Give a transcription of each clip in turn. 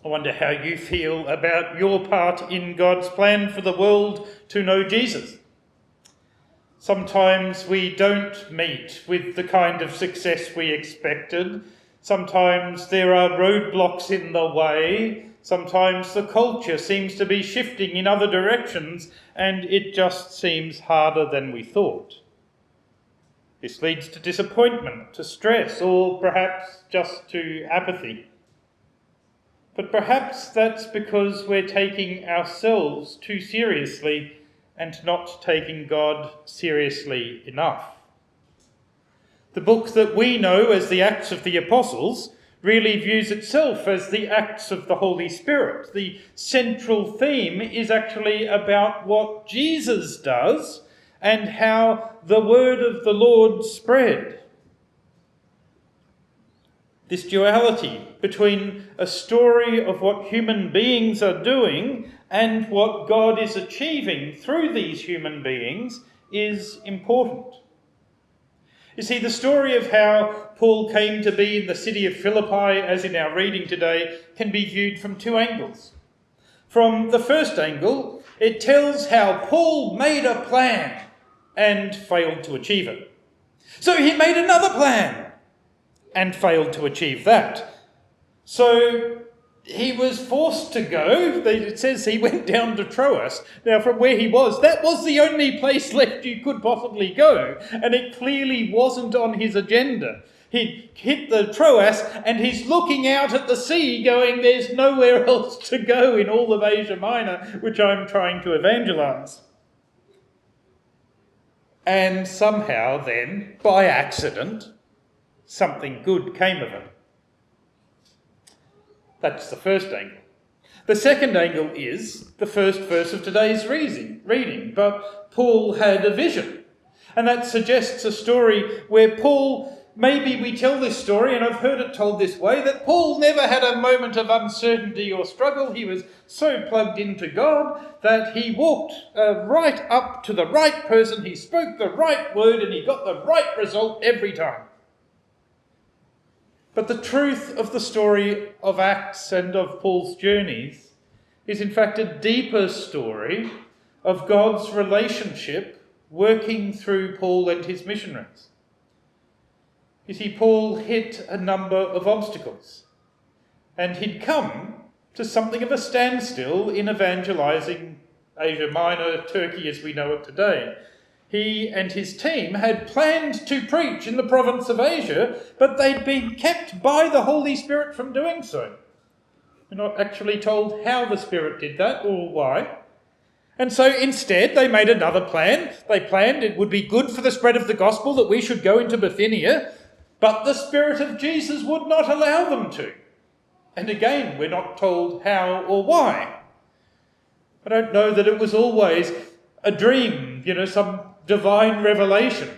I wonder how you feel about your part in God's plan for the world to know Jesus. Sometimes we don't meet with the kind of success we expected. Sometimes there are roadblocks in the way. Sometimes the culture seems to be shifting in other directions, and it just seems harder than we thought. This leads to disappointment, to stress, or perhaps just to apathy. But perhaps that's because we're taking ourselves too seriously and not taking God seriously enough. The book that we know as the Acts of the Apostles really views itself as the Acts of the Holy Spirit. The central theme is actually about what Jesus does and how the word of the Lord spread. This duality between a story of what human beings are doing and what God is achieving through these human beings is important. You see, the story of how Paul came to be in the city of Philippi, as in our reading today, can be viewed from two angles. From the first angle, it tells how Paul made a plan and failed to achieve it. So he made another plan and failed to achieve that. So he was forced to go. It says he went down to Troas. Now, from where he was, that was the only place left you could possibly go, and it clearly wasn't on his agenda. He hit the Troas, and he's looking out at the sea going, there's nowhere else to go in all of Asia Minor, which I'm trying to evangelize. And somehow then, by accident, something good came of it. That's the first angle. The second angle is the first verse of today's reading. But Paul had a vision. And that suggests a story where Paul, maybe we tell this story, and I've heard it told this way, that Paul never had a moment of uncertainty or struggle. He was so plugged into God that he walked right up to the right person, he spoke the right word, and he got the right result every time. But the truth of the story of Acts and of Paul's journeys is in fact a deeper story of God's relationship working through Paul and his missionaries. You see, Paul hit a number of obstacles, and he'd come to something of a standstill in evangelizing Asia Minor, Turkey as we know it today. He and his team had planned to preach in the province of Asia, but they'd been kept by the Holy Spirit from doing so. We're not actually told how the Spirit did that or why. And so instead they made another plan. They planned it would be good for the spread of the gospel that we should go into Bithynia, but the Spirit of Jesus would not allow them to. And again, we're not told how or why. I don't know that it was always a dream, some divine revelation.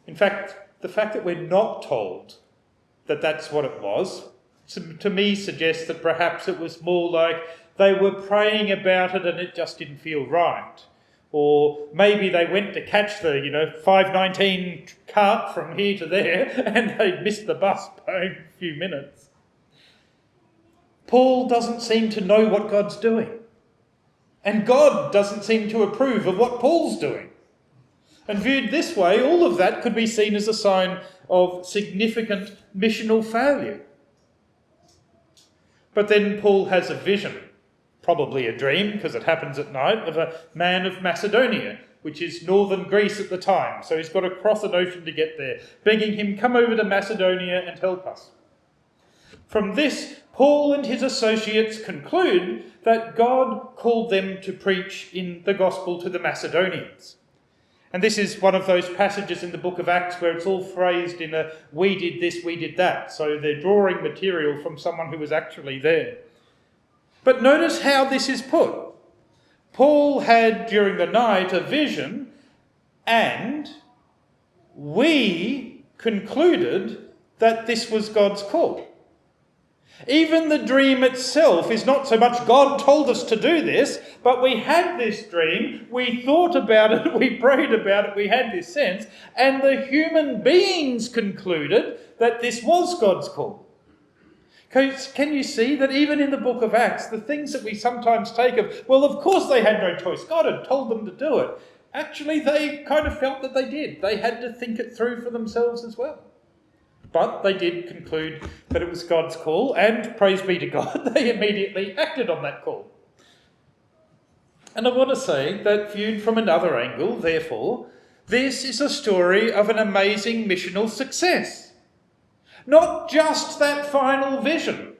In fact, the fact that we're not told that that's what it was, to me suggests that perhaps it was more like they were praying about it and it just didn't feel right. Or maybe they went to catch the, 519 cart from here to there and they missed the bus by a few minutes. Paul doesn't seem to know what God's doing. And God doesn't seem to approve of what Paul's doing. And viewed this way, all of that could be seen as a sign of significant missional failure. But then Paul has a vision, probably a dream, because it happens at night, of a man of Macedonia, which is northern Greece at the time. So he's got to cross an ocean to get there, begging him, come over to Macedonia and help us. From this, Paul and his associates conclude that God called them to preach in the gospel to the Macedonians. And this is one of those passages in the book of Acts where it's all phrased in a we did this, we did that. So they're drawing material from someone who was actually there. But notice how this is put. Paul had during the night a vision, and we concluded that this was God's call. Even the dream itself is not so much God told us to do this, but we had this dream, we thought about it, we prayed about it, we had this sense, and the human beings concluded that this was God's call. Can you see that even in the book of Acts, the things that we sometimes take of, well, of course they had no choice, God had told them to do it. Actually, they kind of felt that they did. They had to think it through for themselves as well. But they did conclude that it was God's call, and praise be to God, they immediately acted on that call. And I want to say that viewed from another angle, therefore, this is a story of an amazing missional success. Not just that final vision,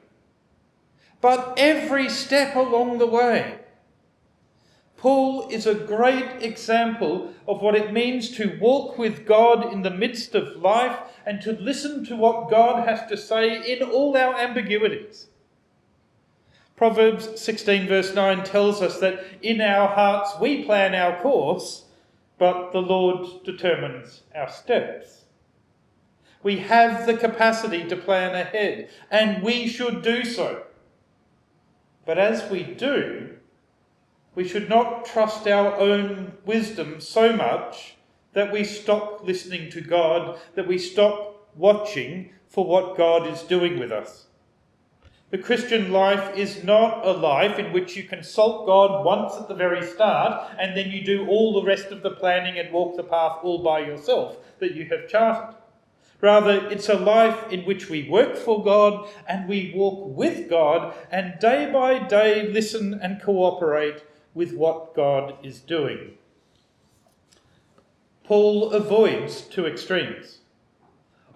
but every step along the way. Paul is a great example of what it means to walk with God in the midst of life and to listen to what God has to say in all our ambiguities. Proverbs 16 verse 9 tells us that in our hearts we plan our course, but the Lord determines our steps. We have the capacity to plan ahead, and we should do so. But as we do, we should not trust our own wisdom so much that we stop listening to God, that we stop watching for what God is doing with us. The Christian life is not a life in which you consult God once at the very start and then you do all the rest of the planning and walk the path all by yourself that you have charted. Rather, it's a life in which we work for God and we walk with God and day by day listen and cooperate with what God is doing. Paul avoids two extremes.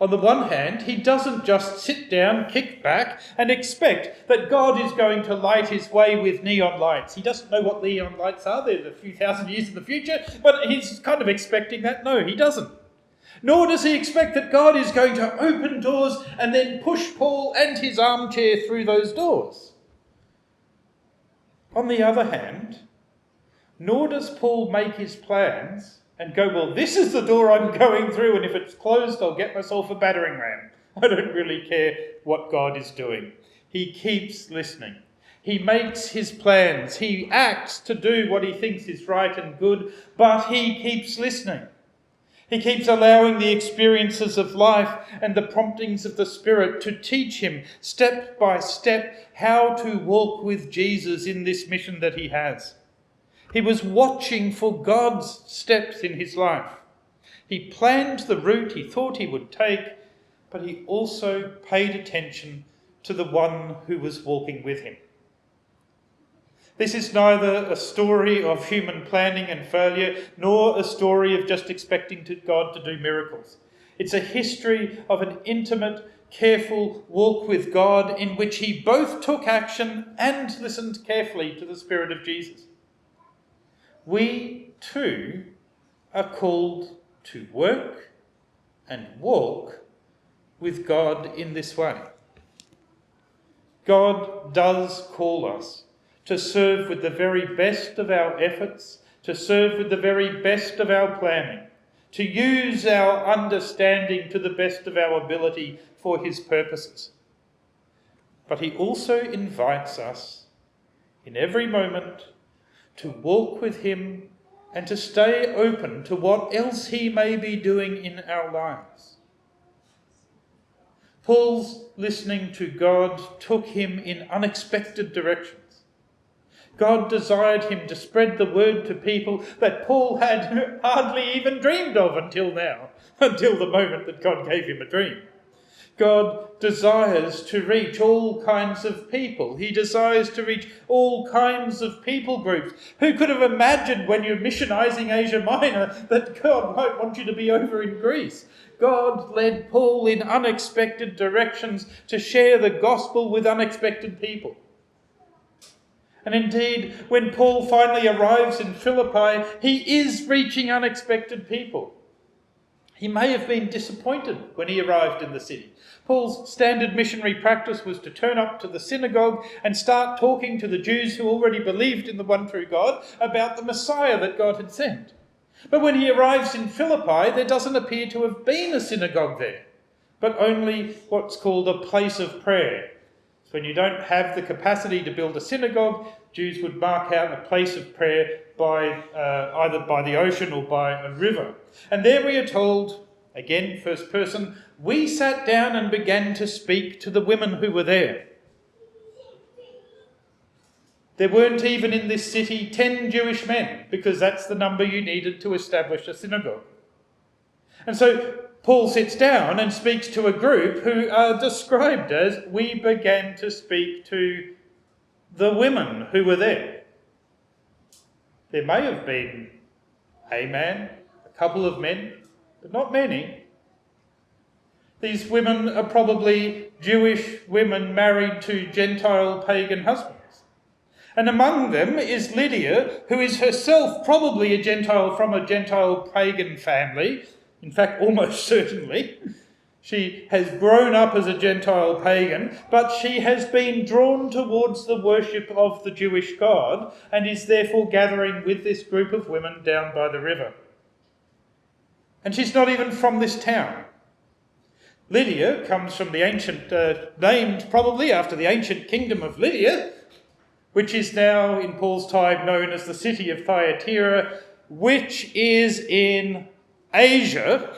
On the one hand, he doesn't just sit down, kick back, and expect that God is going to light his way with neon lights. He doesn't know what neon lights are. They're a few thousand years in the future, but he's kind of expecting that. No, he doesn't. Nor does he expect that God is going to open doors and then push Paul and his armchair through those doors. On the other hand, nor does Paul make his plans and go, well, this is the door I'm going through, and if it's closed, I'll get myself a battering ram. I don't really care what God is doing. He keeps listening. He makes his plans. He acts to do what he thinks is right and good, but he keeps listening. He keeps allowing the experiences of life and the promptings of the Spirit to teach him step by step how to walk with Jesus in this mission that he has. He was watching for God's steps in his life. He planned the route he thought he would take, but he also paid attention to the one who was walking with him. This is neither a story of human planning and failure, nor a story of just expecting God to do miracles. It's a history of an intimate, careful walk with God in which he both took action and listened carefully to the Spirit of Jesus. We, too, are called to work and walk with God in this way. God does call us to serve with the very best of our efforts, to serve with the very best of our planning, to use our understanding to the best of our ability for his purposes. But he also invites us in every moment to walk with him and to stay open to what else he may be doing in our lives. Paul's listening to God took him in unexpected directions. God desired him to spread the word to people that Paul had hardly even dreamed of until now, until the moment that God gave him a dream. God desires to reach all kinds of people. He desires to reach all kinds of people groups. Who could have imagined when you're missionizing Asia Minor that God might want you to be over in Greece? God led Paul in unexpected directions to share the gospel with unexpected people. And indeed, when Paul finally arrives in Philippi, he is reaching unexpected people. He may have been disappointed when he arrived in the city. Paul's standard missionary practice was to turn up to the synagogue and start talking to the Jews who already believed in the one true God about the Messiah that God had sent. But when he arrives in Philippi, there doesn't appear to have been a synagogue there, but only what's called a place of prayer. So when you don't have the capacity to build a synagogue, Jews would mark out a place of prayer by either by the ocean or by a river. And there we are told, again, first person, we sat down and began to speak to the women who were there. There weren't even in this city 10 Jewish men, because that's the number you needed to establish a synagogue. And so Paul sits down and speaks to a group who are described as, we began to speak to the women who were there. There may have been a man, a couple of men, but not many. These women are probably Jewish women married to Gentile pagan husbands. And among them is Lydia, who is herself probably a Gentile from a Gentile pagan family. In fact, almost certainly. She has grown up as a Gentile pagan, but she has been drawn towards the worship of the Jewish God and is therefore gathering with this group of women down by the river. And she's not even from this town. Lydia comes from the ancient, named probably after the ancient kingdom of Lydia, which is now in Paul's time known as the city of Thyatira, which is in Asia,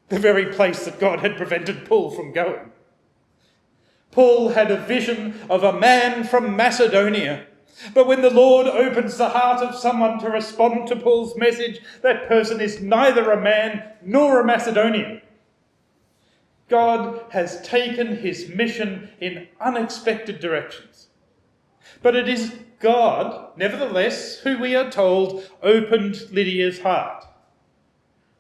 the very place that God had prevented Paul from going. Paul had a vision of a man from Macedonia, but when the Lord opens the heart of someone to respond to Paul's message, that person is neither a man nor a Macedonian. God has taken his mission in unexpected directions. But it is God, nevertheless, who we are told opened Lydia's heart.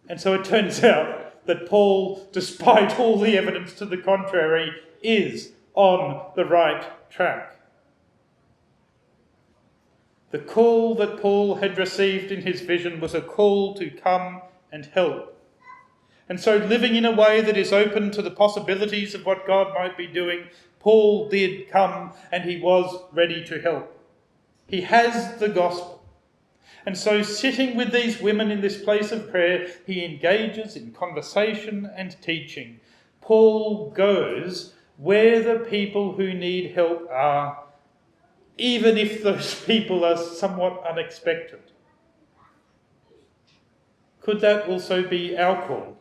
And so it turns out that Paul, despite all the evidence to the contrary, is on the right track. The call that Paul had received in his vision was a call to come and help. And so, living in a way that is open to the possibilities of what God might be doing, Paul did come and he was ready to help. He has the gospel. And so, sitting with these women in this place of prayer, he engages in conversation and teaching. Paul goes where the people who need help are, even if those people are somewhat unexpected. Could that also be our call?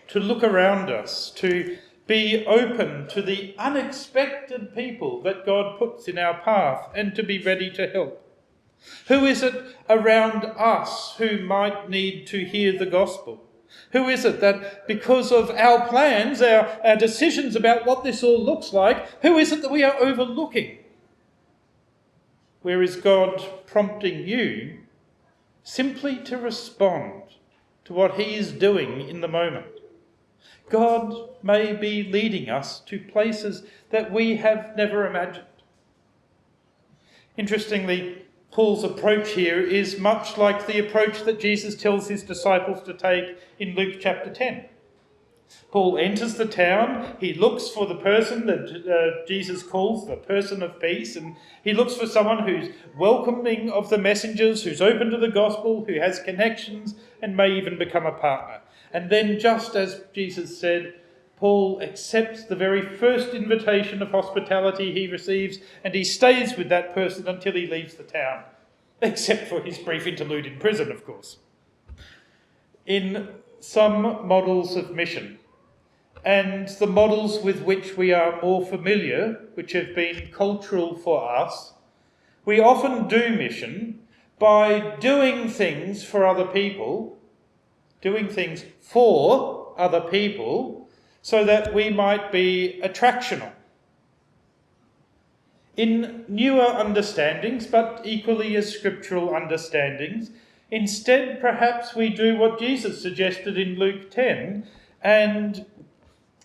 To look around us, to be open to the unexpected people that God puts in our path and to be ready to help. Who is it around us who might need to hear the gospel? Who is it that because of our plans, our decisions about what this all looks like, who is it that we are overlooking? Where is God prompting you simply to respond to what he is doing in the moment? God may be leading us to places that we have never imagined. Interestingly, Paul's approach here is much like the approach that Jesus tells his disciples to take in Luke chapter 10. Paul enters the town, he looks for the person that Jesus calls the person of peace, and he looks for someone who's welcoming of the messengers, who's open to the gospel, who has connections, and may even become a partner. And then, just as Jesus said, Paul accepts the very first invitation of hospitality he receives, and he stays with that person until he leaves the town, except for his brief interlude in prison, of course. In some models of mission, and the models with which we are more familiar, which have been cultural for us, we often do mission by doing things for other people, doing things for other people, so that we might be attractional. In newer understandings, but equally as scriptural understandings, instead perhaps we do what Jesus suggested in Luke 10, and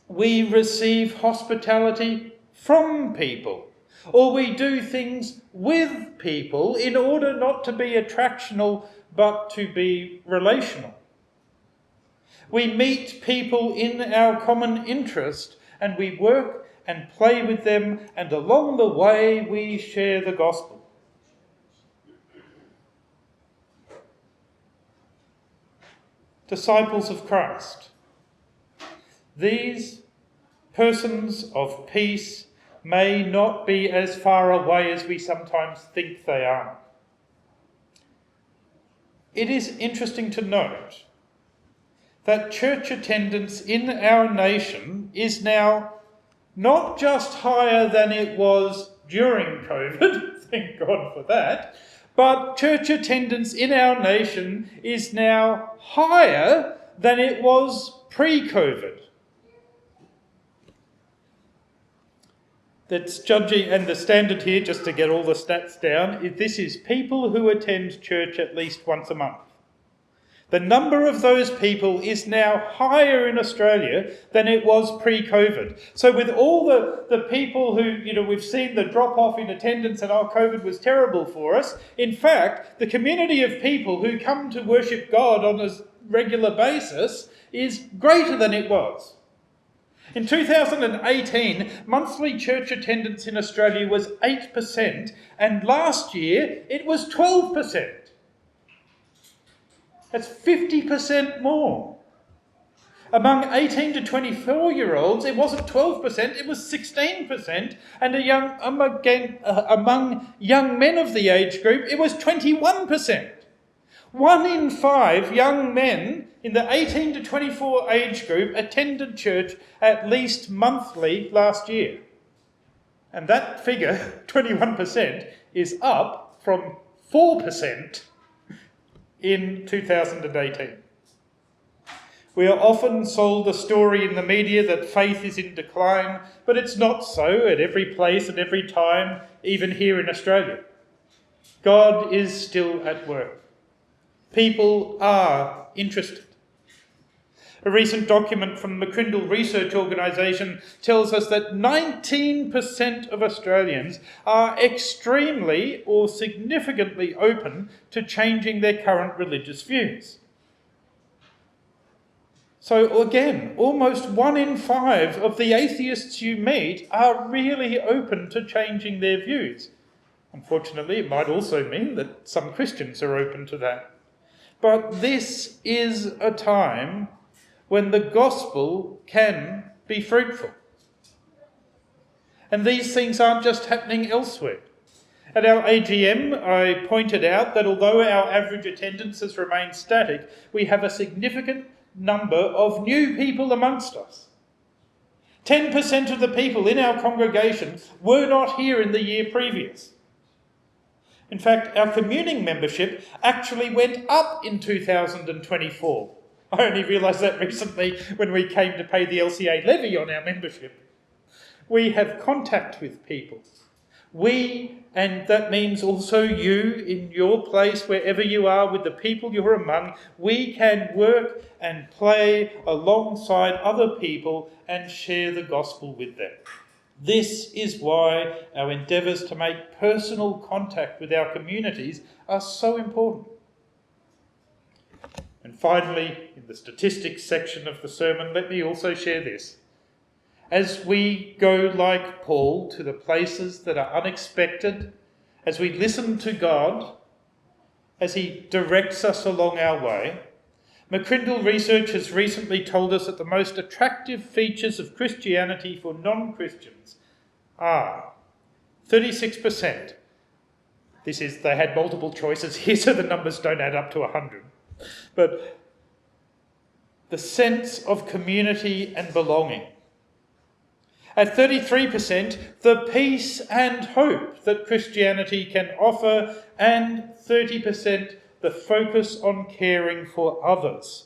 we receive hospitality from people, or we do things with people in order not to be attractional, but to be relational. We meet people in our common interest and we work and play with them, and along the way we share the gospel. Disciples of Christ, these persons of peace may not be as far away as we sometimes think they are. It is interesting to note that church attendance in our nation is now not just higher than it was during COVID, thank God for that, but church attendance in our nation is now higher than it was pre-COVID. That's judging, and the standard here, just to get all the stats down, is this is people who attend church at least once a month. The number of those people is now higher in Australia than it was pre-COVID. So with all the people who, we've seen the drop-off in attendance and COVID was terrible for us, in fact, the community of people who come to worship God on a regular basis is greater than it was. In 2018, monthly church attendance in Australia was 8%, and last year it was 12%. That's 50% more. Among 18 to 24-year-olds, it wasn't 12%, it was 16%. And among young men of the age group, it was 21%. 1 in 5 young men in the 18 to 24 age group attended church at least monthly last year. And that figure, 21%, is up from 4% in 2018. We are often sold a story in the media that faith is in decline, but it's not so at every place and every time, even here in Australia. God is still at work. People are interested. A recent document from the McCrindle Research Organisation tells us that 19% of Australians are extremely or significantly open to changing their current religious views. So again, almost 1 in 5 of the atheists you meet are really open to changing their views. Unfortunately, it might also mean that some Christians are open to that. But this is a time when the gospel can be fruitful. And these things aren't just happening elsewhere. At our AGM, I pointed out that although our average attendance has remained static, we have a significant number of new people amongst us. 10% of the people in our congregation were not here in the year previous. In fact, our communing membership actually went up in 2024. I only realised that recently when we came to pay the LCA levy on our membership. We have contact with people. We, and that means also you in your place, wherever you are, with the people you're among, we can work and play alongside other people and share the gospel with them. This is why our endeavours to make personal contact with our communities are so important. And finally, in the statistics section of the sermon, let me also share this. As we go like Paul to the places that are unexpected, as we listen to God, as he directs us along our way, McCrindle Research has recently told us that the most attractive features of Christianity for non-Christians are 36%. They had multiple choices here, so the numbers don't add up to 100. But the sense of community and belonging. At 33%, the peace and hope that Christianity can offer, and 30%, the focus on caring for others.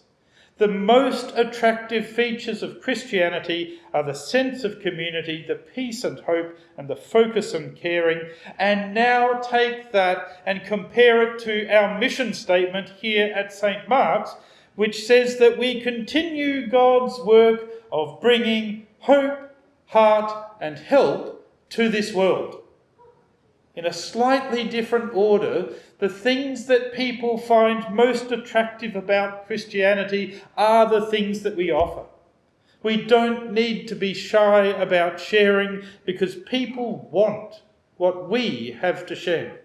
The most attractive features of Christianity are the sense of community, the peace and hope, and the focus on caring. And now take that and compare it to our mission statement here at St. Mark's, which says that we continue God's work of bringing hope, heart, and help to this world. In a slightly different order, the things that people find most attractive about Christianity are the things that we offer. We don't need to be shy about sharing because people want what we have to share.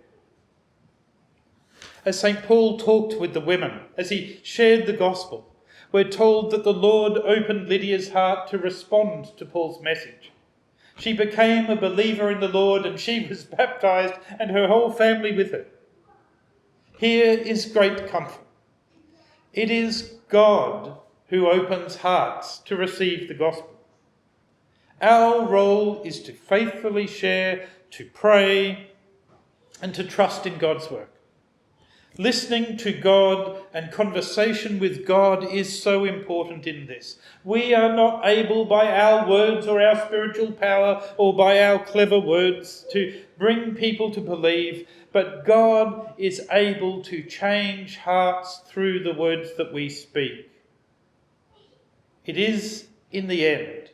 As St. Paul talked with the women, as he shared the gospel, we're told that the Lord opened Lydia's heart to respond to Paul's message. She became a believer in the Lord and she was baptised and her whole family with her. Here is great comfort. It is God who opens hearts to receive the gospel. Our role is to faithfully share, to pray, and to trust in God's work. Listening to God and conversation with God is so important in this. We are not able by our words or our spiritual power or by our clever words to bring people to believe, but God is able to change hearts through the words that we speak. It is, in the end,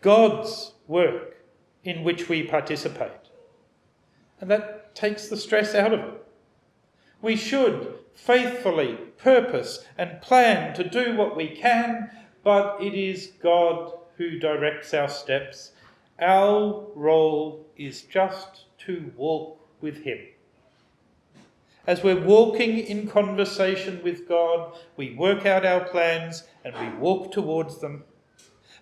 God's work in which we participate. And that takes the stress out of it. We should faithfully purpose and plan to do what we can, but it is God who directs our steps. Our role is just to walk with him. As we're walking in conversation with God, we work out our plans and we walk towards them.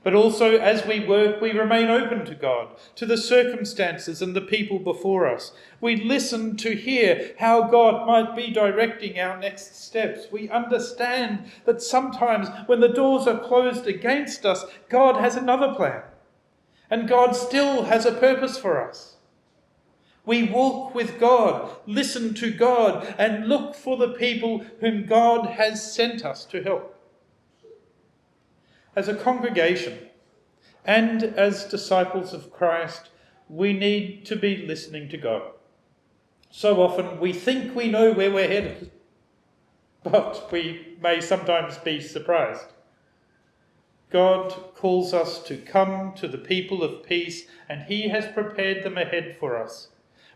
But also, as we work, we remain open to God, to the circumstances and the people before us. We listen to hear how God might be directing our next steps. We understand that sometimes when the doors are closed against us, God has another plan. And God still has a purpose for us. We walk with God, listen to God, and look for the people whom God has sent us to help. As a congregation and as disciples of Christ, we need to be listening to God. So often we think we know where we're headed, but we may sometimes be surprised. God calls us to come to the people of peace, and he has prepared them ahead for us.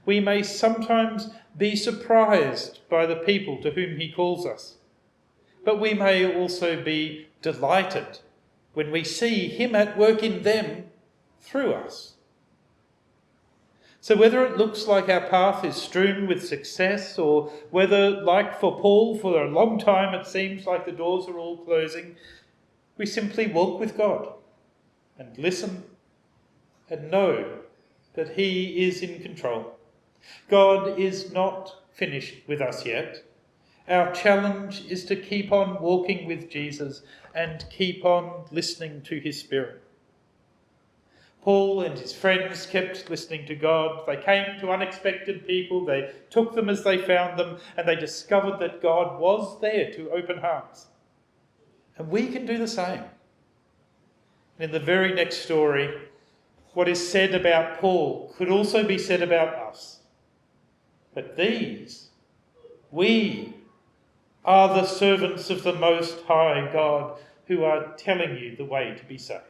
We may sometimes be surprised by the people to whom he calls us, but we may also be delighted when we see him at work in them through us. So whether it looks like our path is strewn with success, or whether, like for Paul, for a long time it seems like the doors are all closing, we simply walk with God and listen and know that he is in control. God is not finished with us yet. Our challenge is to keep on walking with Jesus and keep on listening to his Spirit. Paul and his friends kept listening to God. They came to unexpected people, they took them as they found them, and they discovered that God was there to open hearts. And we can do the same. In the very next story, what is said about Paul could also be said about us. But we are the servants of the Most High God who are telling you the way to be saved.